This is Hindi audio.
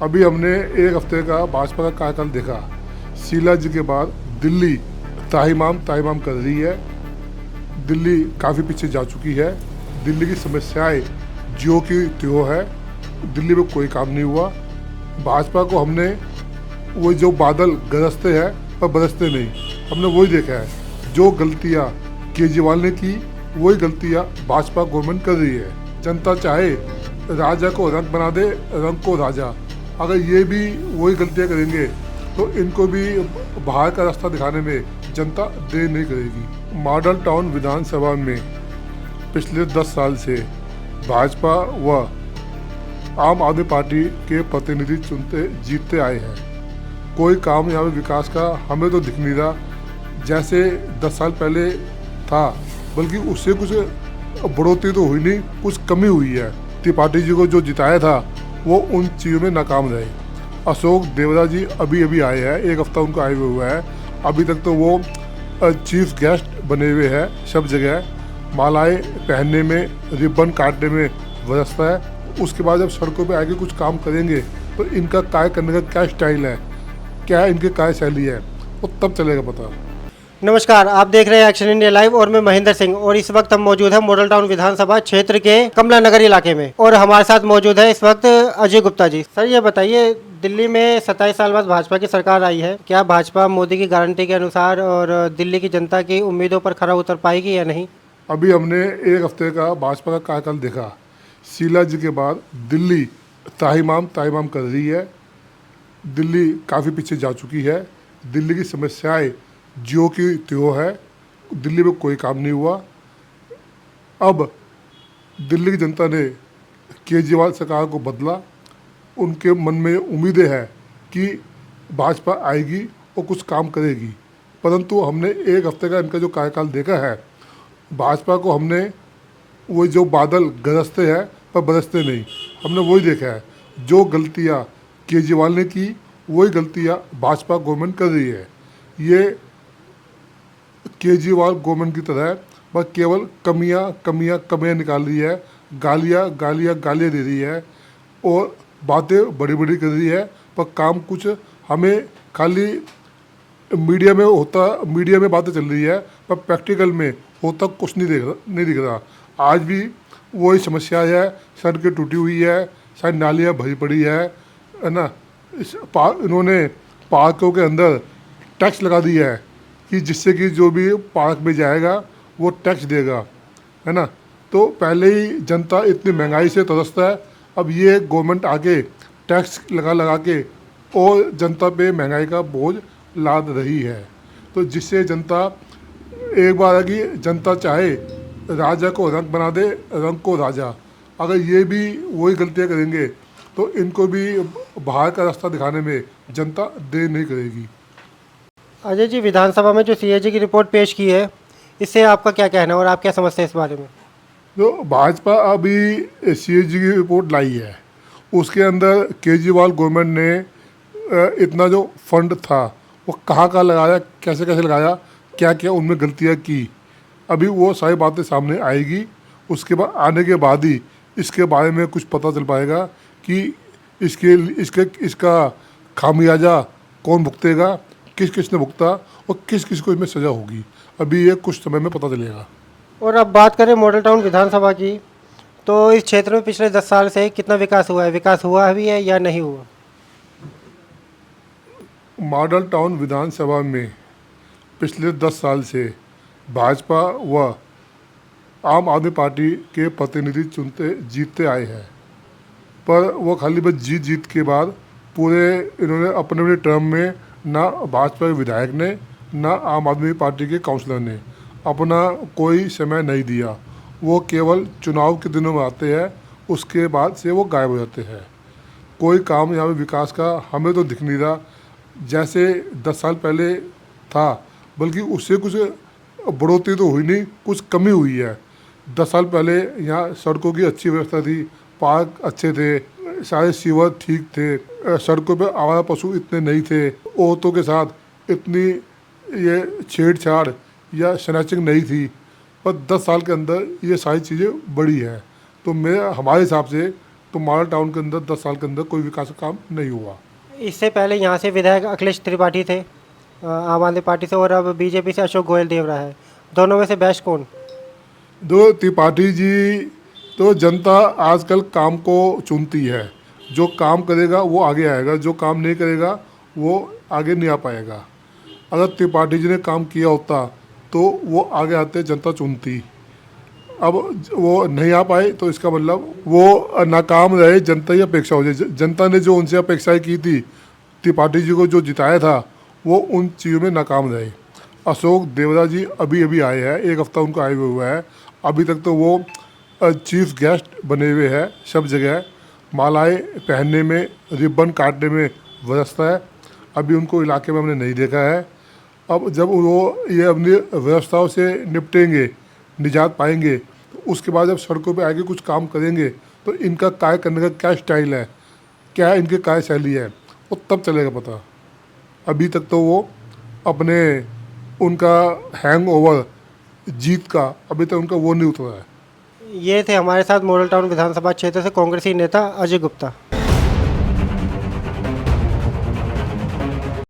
अभी हमने एक हफ्ते का भाजपा का कार्यकाल देखा। शीला जी के बाद दिल्ली ताहिमाम कर रही है। दिल्ली काफ़ी पीछे जा चुकी है। दिल्ली की समस्याएं ज्यों की त्यों है। दिल्ली में कोई काम नहीं हुआ। भाजपा को हमने वो जो बादल गरजते हैं पर बरसते नहीं, हमने वही देखा है। जो गलतियां केजरीवाल ने की वही गलतियां भाजपा गवर्नमेंट कर रही है। जनता चाहे राजा को रंग बना दे, रंग को राजा। अगर ये भी वही गलतियां करेंगे तो इनको भी बाहर का रास्ता दिखाने में जनता देर नहीं करेगी। मॉडल टाउन विधानसभा में पिछले 10 साल से भाजपा व आम आदमी पार्टी के प्रतिनिधि चुनते जीतते आए हैं। कोई काम यहाँ पे विकास का हमें तो दिख नहीं रहा जैसे 10 साल पहले था, बल्कि उससे कुछ बढ़ोतरी तो हुई नहीं, कुछ कमी हुई है। त्रिपाठी जी को जो जिताया था वो उन चीज़ों में नाकाम रहे। अशोक देवरा जी अभी अभी आए हैं, एक हफ्ता उनको आए हुए है। अभी तक तो वो चीफ गेस्ट बने हुए हैं सब जगह। मालाएं पहनने में, रिबन काटने में व्यवस्था है। उसके बाद जब सड़कों पे आके कुछ काम करेंगे तो इनका कार्य करने का क्या स्टाइल है, क्या इनकी कार्यशैली है, वो तब चलेगा पता। नमस्कार, आप देख रहे हैं एक्शन इंडिया लाइव और मैं महेंद्र सिंह। और इस वक्त हम मौजूद हैं मॉडल टाउन विधानसभा क्षेत्र के कमला नगर इलाके में और हमारे साथ मौजूद है इस वक्त अजय गुप्ता जी। सर ये बताइए, दिल्ली में 27 साल बाद भाजपा की सरकार आई है, क्या भाजपा मोदी की गारंटी के अनुसार और दिल्ली की जनता की उम्मीदों पर खरा उतर पाएगी या नहीं? अभी हमने एक हफ्ते का भाजपा का कार्यकाल देखा। शीला जी के बाद दिल्ली ताहिमाम कर रही है। दिल्ली काफ़ी पीछे जा चुकी है। दिल्ली की समस्याएं ज्यों की त्यों है। दिल्ली में कोई काम नहीं हुआ। अब दिल्ली की जनता ने केजरीवाल सरकार को बदला। उनके मन में उम्मीदें हैं कि भाजपा आएगी और कुछ काम करेगी, परंतु हमने एक हफ्ते का इनका जो कार्यकाल देखा है, भाजपा को हमने वो जो बादल गरजते हैं पर बरसते नहीं, हमने वही देखा है। जो गलतियां केजरीवाल ने की वही गलतियां भाजपा गवर्नमेंट कर रही है। ये केजरीवाल गवर्नमेंट की तरह बस केवल कमियां निकाल रही है, गालियां दे रही है और बातें बड़ी कर रही है, पर काम कुछ हमें खाली मीडिया में बातें चल रही है, पर प्रैक्टिकल में होता कुछ नहीं दिख रहा। आज भी वही समस्या है। सड़कें टूटी हुई है, सारी नालियाँ भरी पड़ी है ना। इन्होंने पार्कों के अंदर टैक्स लगा दिया है कि जिससे कि जो भी पार्क में जाएगा वो टैक्स देगा, है ना। तो पहले ही जनता इतनी महंगाई से त्रस्त है, अब ये गवर्नमेंट आके टैक्स लगा के और जनता पे महंगाई का बोझ लाद रही है। तो जिससे जनता एक बार है कि जनता चाहे राजा को रंग बना दे, रंग को राजा। अगर ये भी वही गलतियां करेंगे तो इनको भी बाहर का रास्ता दिखाने में जनता देर नहीं करेगी। अजय जी, विधानसभा में जो सीएजी की रिपोर्ट पेश की है, इससे आपका क्या कहना है और आप क्या समझते हैं इस बारे में? जो भाजपा अभी सीएजी की रिपोर्ट लाई है, उसके अंदर केजरीवाल गवर्नमेंट ने इतना जो फंड था वो कहाँ लगाया, कैसे लगाया, क्या उनमें गलतियाँ की, अभी वो सारी बातें सामने आएगी। उसके बाद आने के बाद ही इसके बारे में कुछ पता चल पाएगा कि इसका खामियाजा कौन भुगतेगा, किसने भुगता और किस को इसमें सज़ा होगी। अभी ये कुछ समय में पता चलेगा। और अब बात करें मॉडल टाउन विधानसभा की, तो इस क्षेत्र में पिछले 10 साल से कितना विकास हुआ है? विकास हुआ भी है या नहीं हुआ? मॉडल टाउन विधानसभा में पिछले 10 साल से भाजपा व आम आदमी पार्टी के प्रतिनिधि चुनते जीतते आए हैं, पर वो खाली बस जीत के बाद पूरे इन्होंने अपने टर्म में ना भाजपा के विधायक ने ना आम आदमी पार्टी के काउंसलर ने अपना कोई समय नहीं दिया। वो केवल चुनाव के दिनों में आते हैं, उसके बाद से वो गायब हो जाते हैं। कोई काम यहाँ पे विकास का हमें तो दिख नहीं रहा जैसे 10 साल पहले था, बल्कि उससे कुछ बढ़ोतरी तो हुई नहीं, कुछ कमी हुई है। 10 साल पहले यहाँ सड़कों की अच्छी व्यवस्था थी, पार्क अच्छे थे, सारे सीवर ठीक थे, सड़कों पे आवारा पशु इतने नहीं थे, औरतों के साथ इतनी ये छेड़छाड़ या स्नैचिंग नहीं थी। पर 10 साल के अंदर ये सारी चीज़ें बढ़ी है। तो हमारे हिसाब से तो मॉडल टाउन के अंदर 10 साल के अंदर कोई विकास का काम नहीं हुआ। इससे पहले यहाँ से विधायक अखिलेश त्रिपाठी थे आम आदमी पार्टी से, और अब बीजेपी से अशोक गोयल देवरा है। दोनों में से बेस्ट कौन? दो त्रिपाठी जी, तो जनता आजकल काम को चुनती है। जो काम करेगा वो आगे आएगा, जो काम नहीं करेगा वो आगे नहीं आ पाएगा। अगर त्रिपाठी जी ने काम किया होता तो वो आगे आते, जनता चुनती। अब वो नहीं आ पाए तो इसका मतलब वो नाकाम रहे, जनता ही अपेक्षा हो जाए। जनता ने जो उनसे अपेक्षाएं की थी, त्रिपाठी जी को जो जिताया था, वो उन चीज़ों में नाकाम रहे। अशोक देवरा जी अभी अभी आए हैं, 1 हफ्ता उनको आए हुए है। अभी तक तो वो चीफ गेस्ट बने हुए हैं, सब जगह मालाएं पहनने में, रिबन काटने में व्यस्त है। अभी उनको इलाके में हमने नहीं देखा है। अब जब वो ये अपनी व्यवस्थाओं से निपटेंगे, निजात पाएंगे, तो उसके बाद जब सड़कों पे आके कुछ काम करेंगे तो इनका कार्य करने का क्या स्टाइल है, क्या इनकी कार्यशैली है, वो तब चलेगा पता। अभी तक तो वो अपने उनका हैंगओवर जीत का अभी तक उनका वो नहीं उतरा है। ये थे हमारे साथ मॉडल टाउन विधानसभा क्षेत्र से कांग्रेसी नेता अजय गुप्ता।